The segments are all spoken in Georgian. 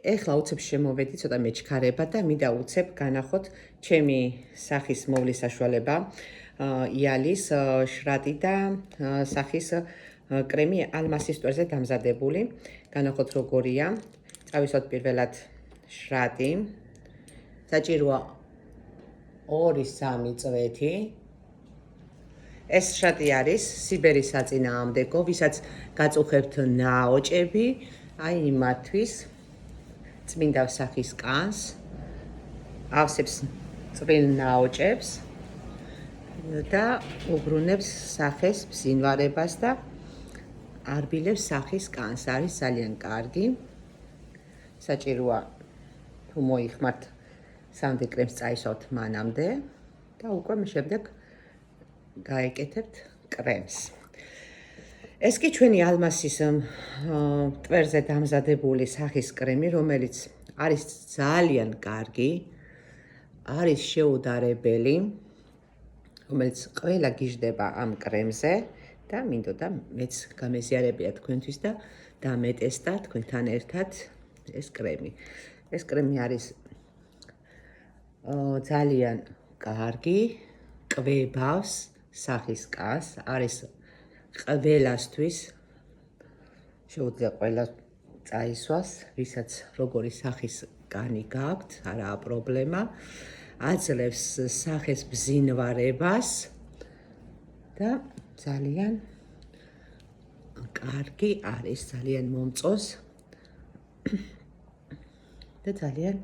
ეხლა უცებ შემოვედი ცოტა მეჩქარება და მინდა უცებ განახოთ ჩემი სახის მოვლის საშუალება იალის შრატი და სახის კრემი ალმასის ტვერზე დამზადებული. განახოთ როგორია. წავისვათ პირველად შრატი. საჭიროა 2-3 წვეთი. ეს შრატი არის სიბერის საწინააღმდეგო, ვისაც გაწუხებთ ნაოჭები, აი იმათთვის წმინდა სახის კანს, ავსებს წვრილ ნაოჭებს და უბრუნებს სახეს ბზინვარებას და არბილებს სახის კანს. არის ძალიან კარგი. საჭიროა თუ მოიხმართ სამდე კრემს წაისვათ მანამდე და უკვე შემდეგ გაეკეთებთ კრემს. ეს კი ჩვენი ალმასის ტვერზე დამზადებული სახის კრემი, რომელიც არის ძალიან კარგი, არის შეუდარებელი, რომელიც ყველა გიждდება ამ კრემზე და მინდოდა მეც გამეზიარებია თქვენთვის და დამეტესტა თქვენთან ერთად ეს კრემი. ეს კრემი არის ძალიან კარგი, კვებავს სახის კანს, არის ყველასთვის, შეუძლია ყველა წაისვას, ვისაც როგორი სახის კანი გაქვთ, არაა პრობლემა, აძლევს სახეს ბზინვარებას და ძალიან კარგი არის, ძალიან მომწონს და ძალიან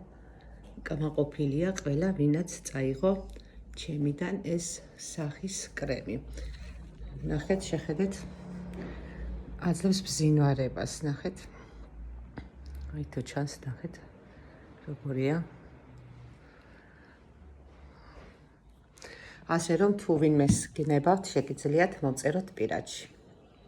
კმაყოფილია ყველა, ვინაც წაიღო ჩემიდან ეს სახის კრემი. ნახეთ, შეხედეთ, აძლევს ბზინვარებას, ნახეთ. აი თუ ჩანს, ნახეთ, როგორია. ასე რომ თუ ვინმეს გნებავთ, შეგიძლიათ მომწეროთ პირადში.